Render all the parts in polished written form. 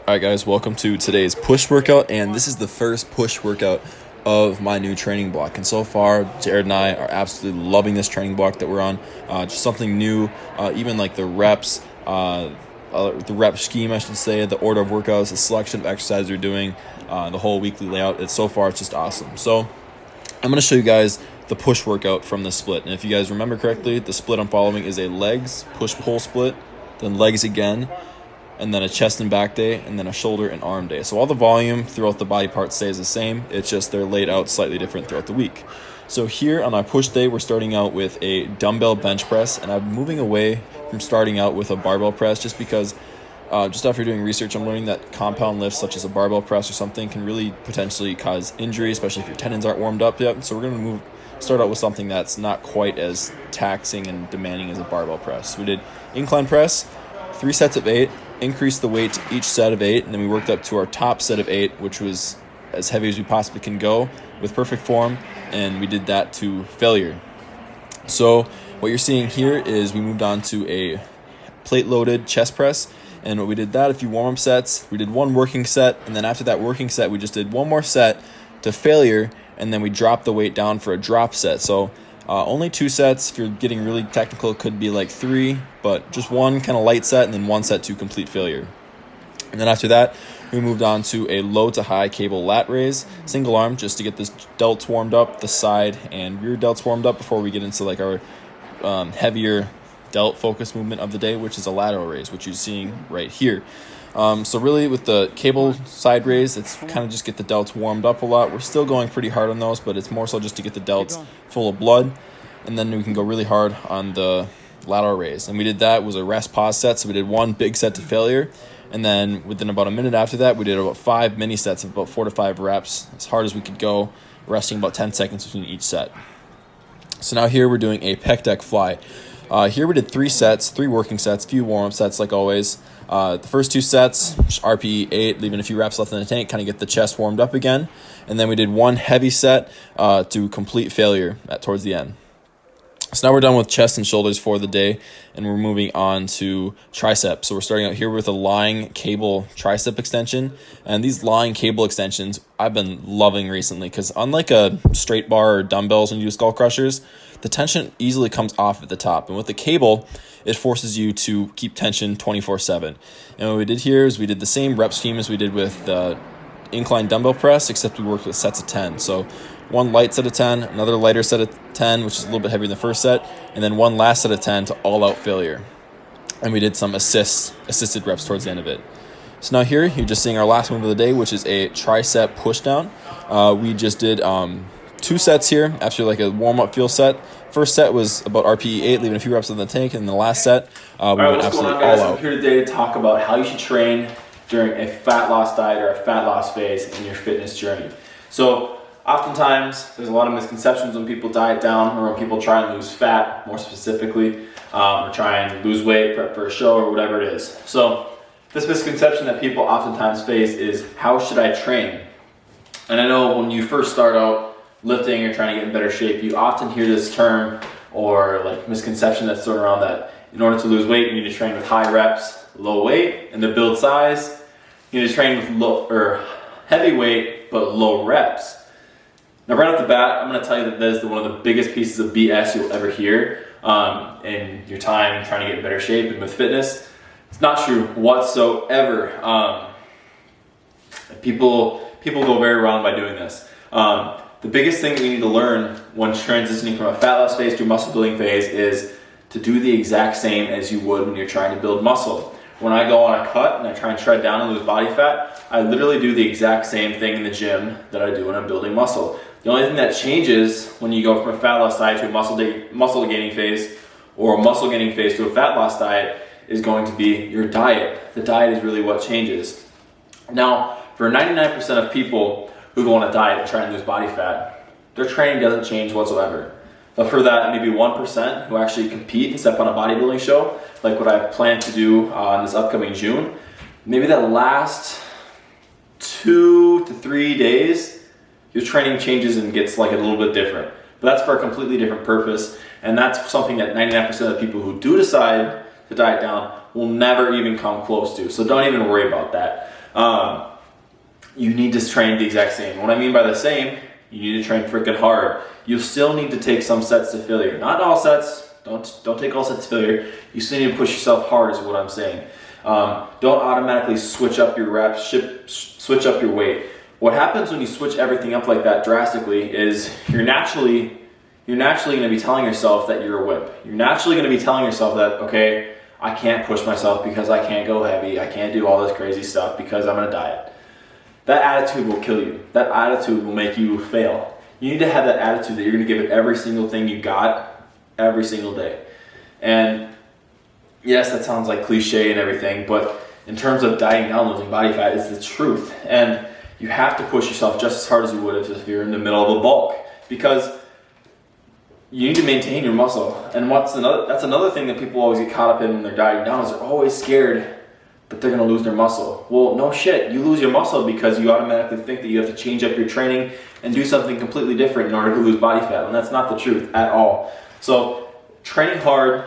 All right, guys, welcome to today's push workout, and this is the first push workout of my new training block. And so far, Jared and I are absolutely loving this training block that we're on. Just something new, even like the reps, the rep scheme, I should say, the order of workouts, the selection of exercises we're doing, the whole weekly layout. It's just awesome. So I'm going to show you guys the push workout from the split. And if you guys remember correctly, the split I'm following is a legs push-pull split, then legs again, and then a chest and back day, and then a shoulder and arm day. So all the volume throughout the body part stays the same. It's just they're laid out slightly different throughout the week. So here on our push day, we're starting out with a dumbbell bench press, and I'm moving away from starting out with a barbell press just because just after doing research, I'm learning that compound lifts such as a barbell press or something can really potentially cause injury, especially if your tendons aren't warmed up yet. So we're going to start out with something that's not quite as taxing and demanding as a barbell press. We did incline press, 3 sets of 8, increased the weight to each set of 8, and then we worked up to our top set of 8, which was as heavy as we possibly can go with perfect form, and we did that to failure. So what you're seeing here is we moved on to a plate-loaded chest press, and what we did that, a few warm-up sets, we did one working set, and then after that working set, we just did one more set to failure, and then we dropped the weight down for a drop set. So only 2 sets. If you're getting really technical, it could be like 3, but just one kind of light set and then one set to complete failure. And then after that, we moved on to a low to high cable lat raise, single arm, just to get this delts warmed up, the side and rear delts warmed up before we get into like our heavier delt focus movement of the day, which is a lateral raise, which you're seeing right here. So really with the cable side raise, it's kind of just get the delts warmed up a lot. We're still going pretty hard on those, but it's more so just to get the delts full of blood. And then we can go really hard on the lateral raise. And we did that, was a rest pause set. So we did one big set to failure. And then within about a minute after that, we did about 5 mini sets of about 4 to 5 reps, as hard as we could go, resting about 10 seconds between each set. So now here we're doing a pec deck fly. Here we did 3 sets, 3 working sets, a few warm-up sets like always. The first 2 sets, RPE 8, leaving a few reps left in the tank, kind of get the chest warmed up again. And then we did one heavy set to complete failure towards the end. So now we're done with chest and shoulders for the day, and we're moving on to triceps. So we're starting out here with a lying cable tricep extension. And these lying cable extensions I've been loving recently because unlike a straight bar or dumbbells when you do skull crushers, the tension easily comes off at the top. And with the cable, it forces you to keep tension 24/7. And what we did here is we did the same rep scheme as we did with the incline dumbbell press, except we worked with sets of 10. So one light set of 10, another lighter set of 10, which is a little bit heavier than the first set, and then one last set of 10 to all-out failure. And we did some assisted reps towards the end of it. So now here, you're just seeing our last move of the day, which is a tricep pushdown. We just did 2 sets here after like a warm-up feel set. First set was about RPE 8, leaving a few reps in the tank, and the last set, we went absolutely all out. I'm here today to talk about how you should train during a fat loss diet or a fat loss phase in your fitness journey. So oftentimes, there's a lot of misconceptions when people diet down or when people try and lose fat, more specifically, or try and lose weight, prep for a show, or whatever it is. So this misconception that people oftentimes face is, how should I train? And I know when you first start out lifting or trying to get in better shape, you often hear this term or like misconception that's thrown around that in order to lose weight, you need to train with high reps, low weight, and to build size, you need to train with low or heavy weight but low reps. Now, right off the bat, I'm going to tell you that that is one of the biggest pieces of BS you'll ever hear in your time trying to get in better shape and with fitness. It's not true whatsoever. People go very wrong by doing this. The biggest thing that you need to learn when transitioning from a fat loss phase to a muscle building phase is to do the exact same as you would when you're trying to build muscle. When I go on a cut and I try and shred down and lose body fat, I literally do the exact same thing in the gym that I do when I'm building muscle. The only thing that changes when you go from a fat loss diet to a muscle gaining phase or a muscle gaining phase to a fat loss diet is going to be your diet. The diet is really what changes. Now, for 99% of people who go on a diet and try and lose body fat, their training doesn't change whatsoever. But for that maybe 1% who actually compete and step on a bodybuilding show, like what I plan to do in this upcoming June, maybe that last 2 to 3 days, your training changes and gets like a little bit different. But that's for a completely different purpose, and that's something that 99% of the people who do decide to diet down will never even come close to. So don't even worry about that. You need to train the exact same. What I mean by the same, you need to train freaking hard. You still need to take some sets to failure. Not all sets. Don't take all sets to failure. You still need to push yourself hard is what I'm saying. Don't automatically switch up your reps, switch up your weight. What happens when you switch everything up like that drastically is you're naturally going to be telling yourself that you're a wimp. You're naturally going to be telling yourself that, okay, I can't push myself because I can't go heavy. I can't do all this crazy stuff because I'm on a diet. That attitude will kill you. That attitude will make you fail. You need to have that attitude that you're going to give it every single thing you got every single day. And yes, that sounds like cliche and everything, but in terms of dieting down, losing body fat, it's the truth. And you have to push yourself just as hard as you would if you're in the middle of a bulk, because you need to maintain your muscle. And that's another thing that people always get caught up in when they're dieting down, is they're always scared that they're going to lose their muscle. Well, no shit. You lose your muscle because you automatically think that you have to change up your training and do something completely different in order to lose body fat. And that's not the truth at all. So training hard,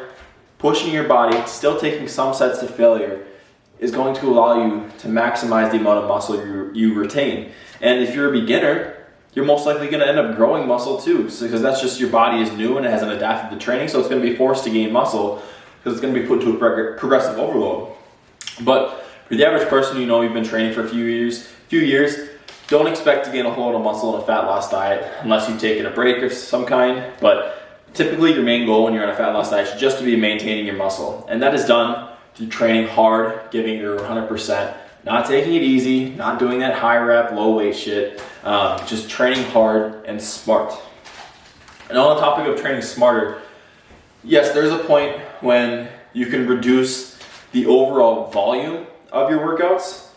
pushing your body, still taking some sets to failure is going to allow you to maximize the amount of muscle you retain. And if you're a beginner, you're most likely going to end up growing muscle too, because that's just your body is new and it hasn't adapted to training, so it's going to be forced to gain muscle because it's going to be put to a progressive overload. But for the average person, you've been training for a few years, don't expect to gain a whole lot of muscle in a fat loss diet unless you've taken a break of some kind. But typically your main goal when you're on a fat loss diet is just to be maintaining your muscle. And that is done through training hard, giving your 100%, not taking it easy, not doing that high rep, low weight shit, just training hard and smart. And on the topic of training smarter, yes, there's a point when you can reduce the overall volume of your workouts,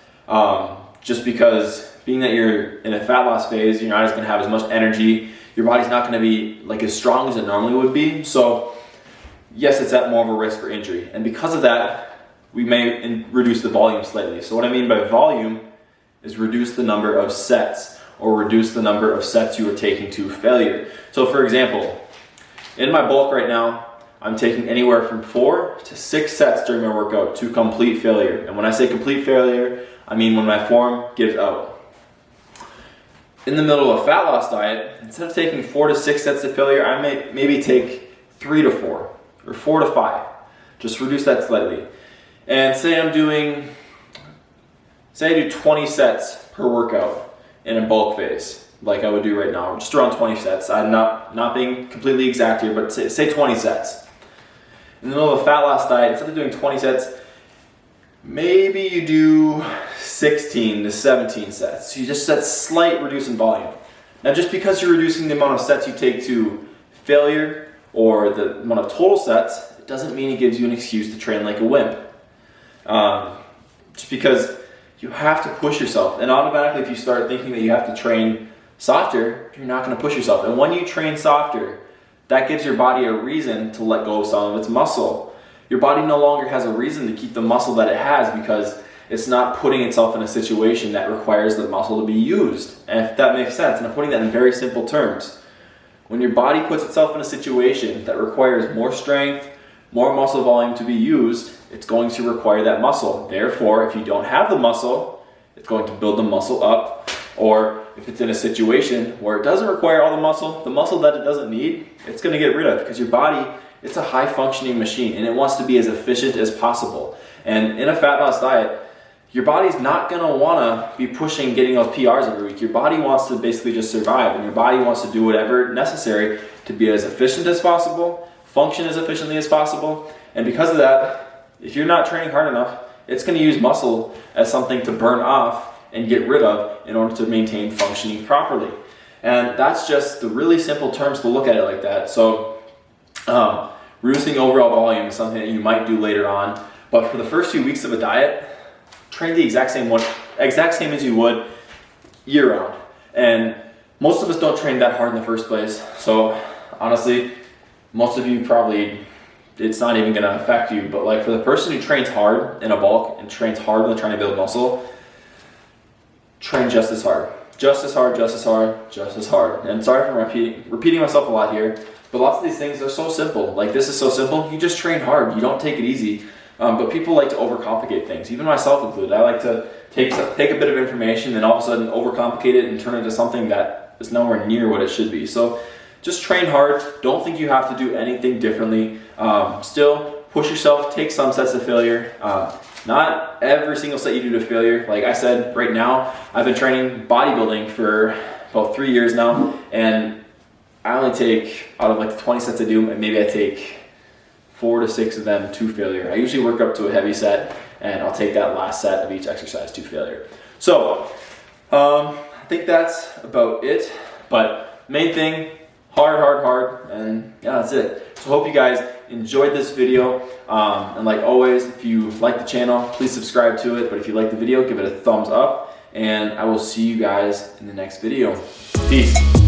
just because being that you're in a fat loss phase, you're not going to have as much energy. Your body's not going to be like as strong as it normally would be. So yes, it's at more of a risk for injury. And because of that, we may reduce the volume slightly. So what I mean by volume is reduce the number of sets, or reduce the number of sets you are taking to failure. So for example, in my bulk right now, I'm taking anywhere from 4 to 6 sets during my workout to complete failure. And when I say complete failure, I mean when my form gives out. In the middle of a fat loss diet, instead of taking 4 to 6 sets to failure, I may maybe take 3 to 4 or 4 to 5. Just reduce that slightly. And say I do 20 sets per workout in a bulk phase, like I would do right now, just around 20 sets. I'm not being completely exact here, but say 20 sets. In the middle of a fat loss diet, instead of doing 20 sets, maybe you do 16 to 17 sets. So you just set slight reduce in volume. Now just because you're reducing the amount of sets you take to failure or the amount of total sets, it doesn't mean it gives you an excuse to train like a wimp. Just because you have to push yourself. And automatically if you start thinking that you have to train softer, you're not going to push yourself. And when you train softer, that gives your body a reason to let go of some of its muscle. Your body no longer has a reason to keep the muscle that it has because it's not putting itself in a situation that requires the muscle to be used. And if that makes sense, and I'm putting that in very simple terms, when your body puts itself in a situation that requires more strength, more muscle volume to be used, it's going to require that muscle. Therefore, if you don't have the muscle, it's going to build the muscle up. Or if it's in a situation where it doesn't require all the muscle that it doesn't need, it's going to get rid of, because your body, it's a high functioning machine and it wants to be as efficient as possible. And in a fat loss diet, your body's not going to want to be pushing, getting those PRs every week. Your body wants to basically just survive, and your body wants to do whatever necessary to be as efficient as possible, function as efficiently as possible. And because of that, if you're not training hard enough, it's going to use muscle as something to burn off and get rid of in order to maintain functioning properly. And that's just the really simple terms to look at it like that. So reducing overall volume is something that you might do later on, but for the first few weeks of a diet, train the exact same as you would year round. And most of us don't train that hard in the first place. So honestly, most of you probably, it's not even gonna affect you. But like for the person who trains hard in a bulk and trains hard when they're trying to build muscle, train just as hard. Just as hard, just as hard, just as hard. And sorry for repeating myself a lot here, but lots of these things are so simple. Like this is so simple, you just train hard, you don't take it easy. But people like to overcomplicate things, even myself included. I like to take a bit of information and all of a sudden overcomplicate it and turn it into something that is nowhere near what it should be. So just train hard. Don't think you have to do anything differently. Still push yourself, take some sets of failure. Not every single set you do to failure. Like I said, right now, I've been training bodybuilding for about 3 years now, and I only take, out of like the 20 sets I do, maybe I take 4 to 6 of them to failure. I usually work up to a heavy set, and I'll take that last set of each exercise to failure. So, I think that's about it. But main thing, hard, and yeah, that's it. So hope you guys enjoyed this video. And like always, if you like the channel, please subscribe to it. But if you like the video, give it a thumbs up. And I will see you guys in the next video. Peace.